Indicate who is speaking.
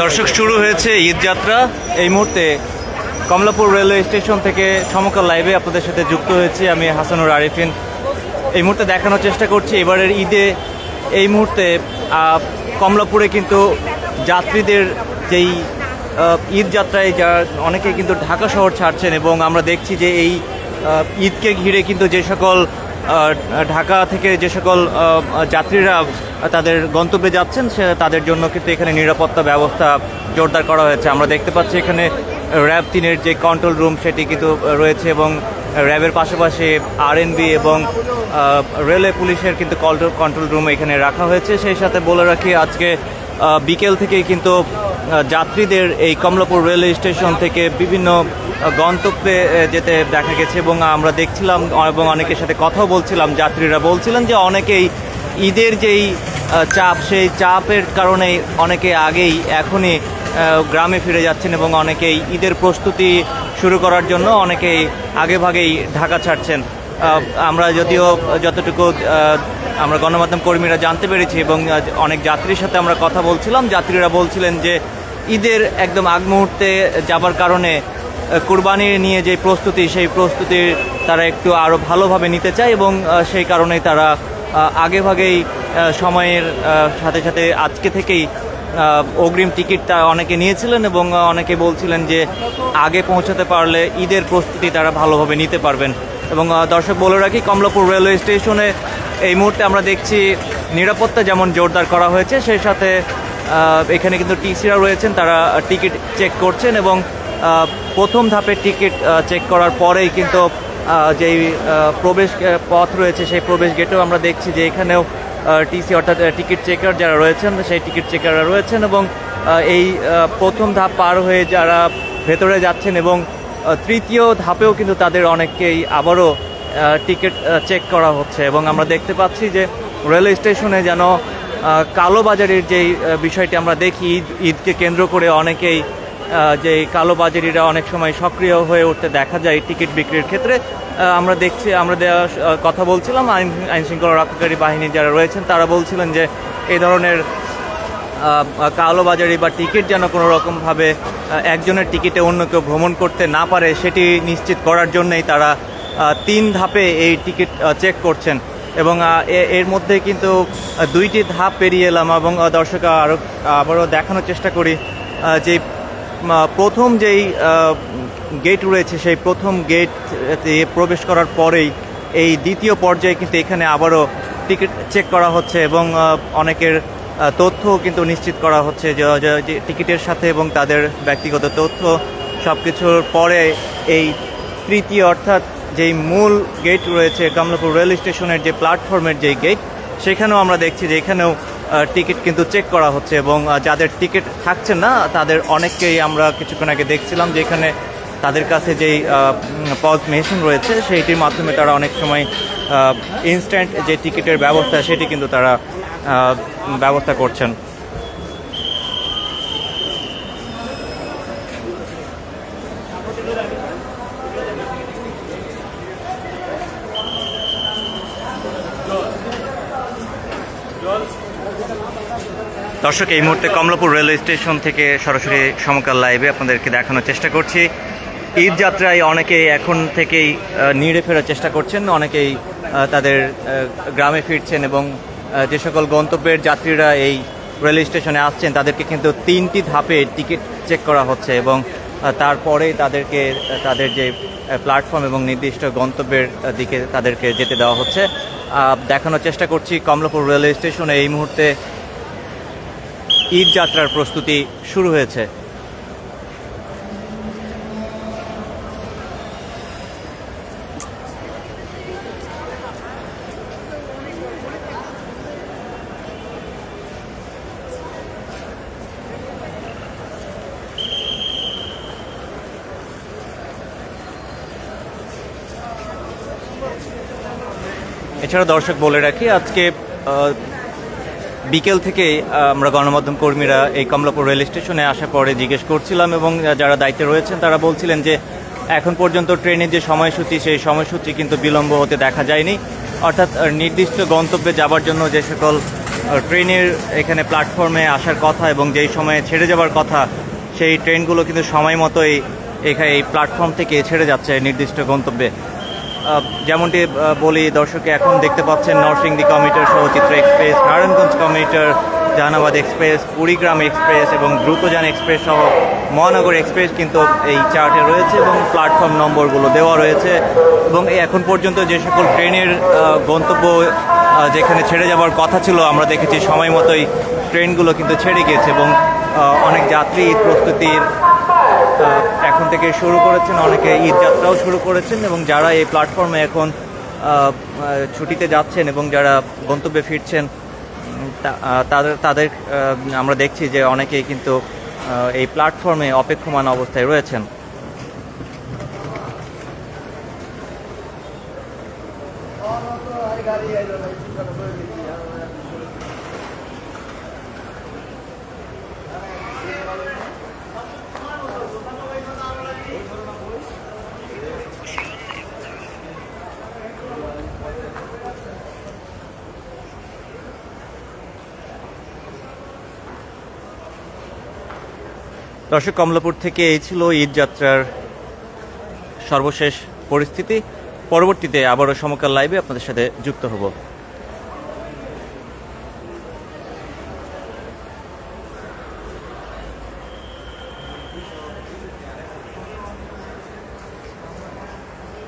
Speaker 1: দর্শক, শুরু হয়েছে ঈদ যাত্রা। এই মুহূর্তে কমলাপুর রেলওয়ে স্টেশন থেকে সমকাল লাইভে আপনাদের সাথে যুক্ত হয়েছি আমি হাসানুর আরিফিন। এই মুহূর্তে দেখানোর চেষ্টা করছি এবারের ঈদে এই মুহূর্তে কমলাপুরে কিন্তু যাত্রীদের যেই ঈদ যাত্রায় যা অনেকে কিন্তু ঢাকা শহর ছাড়ছেন, এবং আমরা দেখছি যে এই ঈদকে ঘিরে কিন্তু যে সকল ঢাকা থেকে যে সকল যাত্রীরা তাদের গন্তব্যে যাচ্ছেন তাদের জন্য কিন্তু এখানে নিরাপত্তা ব্যবস্থা জোরদার করা হয়েছে। আমরা দেখতে পাচ্ছি এখানে র্যাব 3-এর যে কন্ট্রোল রুম সেটি কিন্তু রয়েছে, এবং র্যাবের পাশাপাশি আরএনবি এবং রেলওয়ে পুলিশের কিন্তু কন্ট্রোল রুম এখানে রাখা হয়েছে। সেই সাথে বলে রাখি, আজকে বিকেল থেকেই কিন্তু যাত্রীদের এই কমলাপুর রেলওয়ে স্টেশন থেকে বিভিন্ন গন্তব্যে যেতে দেখা গেছে, এবং আমরা দেখছিলাম এবং অনেকের সাথে কথাও বলছিলাম। যাত্রীরা বলছিলেন যে অনেকেই ঈদের যেই চাপ, সেই চাপের কারণে অনেকে আগেই এখনই গ্রামে ফিরে যাচ্ছেন, এবং অনেকেই ঈদের প্রস্তুতি শুরু করার জন্য অনেকেই আগেভাগেই ঢাকা ছাড়ছেন। আমরা যদিও যতটুকু আমরা গণমাধ্যম কর্মীরা জানতে পেরেছি এবং অনেক যাত্রীর সাথে আমরা কথা বলছিলাম, যাত্রীরা বলছিলেন যে ঈদের একদম আগ মুহূর্তে যাবার কারণে কুরবানি নিয়ে যে প্রস্তুতি, সেই প্রস্তুতি তারা একটু আরও ভালোভাবে নিতে চায়, এবং সেই কারণেই তারা আগেভাগেই সময়ের সাথে সাথে আজকে থেকেই অগ্রিম টিকিটটা অনেকে নিয়েছিলেন, এবং অনেকে বলছিলেন যে আগে পৌঁছাতে পারলে ঈদের প্রস্তুতি তারা ভালোভাবে নিতে পারবেন। এবং দর্শক বলে রাখি, কমলাপুর রেলওয়ে স্টেশনে এই মুহূর্তে আমরা দেখছি নিরাপত্তা যেমন জোরদার করা হয়েছে, সেই সাথে এখানে কিন্তু টিসিরা রয়েছেন, তারা টিকিট চেক করছেন, এবং প্রথম ধাপের টিকিট চেক করার পরেই কিন্তু যেই প্রবেশ পথ রয়েছে সেই প্রবেশ গেটেও আমরা দেখছি যে এখানেও টিসি অর্থাৎ টিকিট চেকার যারা রয়েছেন সেই টিকিট চেকাররা রয়েছেন, এবং এই প্রথম ধাপ পার হয়ে যারা ভেতরে যাচ্ছেন, এবং তৃতীয় ধাপেও কিন্তু তাদের অনেককেই আবারও টিকিট চেক করা হচ্ছে। এবং আমরা দেখতে পাচ্ছি যে রেলওয়ে স্টেশনে যেন কালোবাজারির যেই বিষয়টি আমরা দেখি, ঈদকে কেন্দ্র করে অনেকেই যে কালোবাজারিরা অনেক সময় সক্রিয় হয়ে উঠতে দেখা যায় টিকিট বিক্রির ক্ষেত্রে। আমরা দেখছি, আমরা কথা বলছিলাম আইনশৃঙ্খলা রক্ষাকারী বাহিনী যারা রয়েছেন, তারা বলছিলেন যে এই ধরনের কালোবাজারি বা টিকিট যেন কোনো রকমভাবে একজনের টিকিটে অন্য কেউ ভ্রমণ করতে না পারে, সেটি নিশ্চিত করার জন্যই তারা 3 ধাপে এই টিকিট চেক করছেন। এবং এর মধ্যে কিন্তু 2টি ধাপ পেরিয়ে এলাম, এবং দর্শক আবারও দেখানোর চেষ্টা করি যে প্রথম যেই গেট রয়েছে সেই প্রথম গেট প্রবেশ করার পরেই এই দ্বিতীয় পর্যায়ে কিন্তু এখানে আবারও টিকিট চেক করা হচ্ছে, এবং অনেকের তথ্য কিন্তু নিশ্চিত করা হচ্ছে যে টিকিটের সাথে, এবং তাদের ব্যক্তিগত তথ্য সব কিছুর পরে এই তৃতীয় অর্থাৎ যেই মূল গেট রয়েছে কমলাপুর রেল স্টেশনের যে প্ল্যাটফর্মের যেই গেট, সেখানেও আমরা দেখছি যে এখানেও টিকিট কিন্তু চেক করা হচ্ছে, এবং যাদের টিকিট থাকছে না তাদের অনেককেই আমরা কিছুক্ষণ আগে দেখছিলাম যে এখানে তাদের কাছে যেই পজ মেশিন রয়েছে সেইটির মাধ্যমে তারা অনেক সময় ইনস্ট্যান্ট যে টিকিটের ব্যবস্থা সেটি কিন্তু তারা ব্যবস্থা করছেন। দর্শক, এই মুহূর্তে কমলাপুর রেলওয়ে স্টেশন থেকে সরাসরি সমকাল লাইভে আপনাদেরকে দেখানোর চেষ্টা করছি। ঈদ যাত্রায় অনেকেই এখন থেকেই নিড়ে ফেরার চেষ্টা করছেন, অনেকেই তাদের গ্রামে ফিরছেন, এবং যে সকল গন্তব্যের যাত্রীরা এই রেলওয়ে স্টেশনে আসছেন তাদেরকে কিন্তু 3টি ধাপে টিকিট চেক করা হচ্ছে, এবং তারপরেই তাদেরকে তাদের যে প্ল্যাটফর্ম এবং নির্দিষ্ট গন্তব্যের দিকে তাদেরকে যেতে দেওয়া হচ্ছে। দেখানোর চেষ্টা করছি কমলাপুর রেলওয়ে স্টেশনে এই মুহূর্তে ঈদ যাত্রার প্রস্তুতি শুরু হয়েছে। এছাড়া দর্শক বলে রাখি, আজকে বিকেল থেকে আমরা গণমাধ্যম কর্মীরা এই কমলাপুর রেল স্টেশনে আসার পরে জিজ্ঞেস করছিলাম, এবং যারা দায়িত্বে রয়েছেন তারা বলছিলেন যে এখন পর্যন্ত ট্রেনের যে সময়সূচি সেই সময়সূচি কিন্তু বিলম্ব হতে দেখা যায়নি, অর্থাৎ নির্দিষ্ট গন্তব্যে যাবার জন্য যে সকল ট্রেনের এখানে প্ল্যাটফর্মে আসার কথা এবং যেই সময়ে ছেড়ে যাবার কথা সেই ট্রেনগুলো কিন্তু সময় মতোই এখানে এই প্ল্যাটফর্ম থেকে ছেড়ে যাচ্ছে নির্দিষ্ট গন্তব্যে। যেমনটি বলি দর্শককে, এখন দেখতে পাচ্ছেন নরসিংদী কমিউটার সহ Chitra Express, Narayanganj Commuter, Jahanabad Express, Kurigram Express এবং দ্রুতযান এক্সপ্রেস সহ মহানগর এক্সপ্রেস কিন্তু এই চার্টে রয়েছে এবং প্ল্যাটফর্ম নম্বরগুলো দেওয়া রয়েছে। এবং এখন পর্যন্ত যে সকল ট্রেনের গন্তব্য যেখানে ছেড়ে যাওয়ার কথা ছিল আমরা দেখেছি সময় মতোই ট্রেনগুলো কিন্তু ছেড়ে গিয়েছে এবং অনেক যাত্রী ঈদ প্রস্তুতির এখন থেকে শুরু করেছেন, অনেকে ঈদ যাত্রাও শুরু করেছেন এবং যারা এই প্ল্যাটফর্মে এখন ছুটিতে যাচ্ছেন এবং যারা গন্তব্যে ফিরছেন তাদের আমরা দেখছি যে অনেকেই কিন্তু এই প্ল্যাটফর্মে অপেক্ষমান অবস্থায় রয়েছেন। দর্শক, কমলাপুর থেকে এই ছিল ঈদ যাত্রার সর্বশেষ পরিস্থিতি। পরবর্তীতে আবারও সমকাল লাইভে আপনাদের সাথে যুক্ত হব।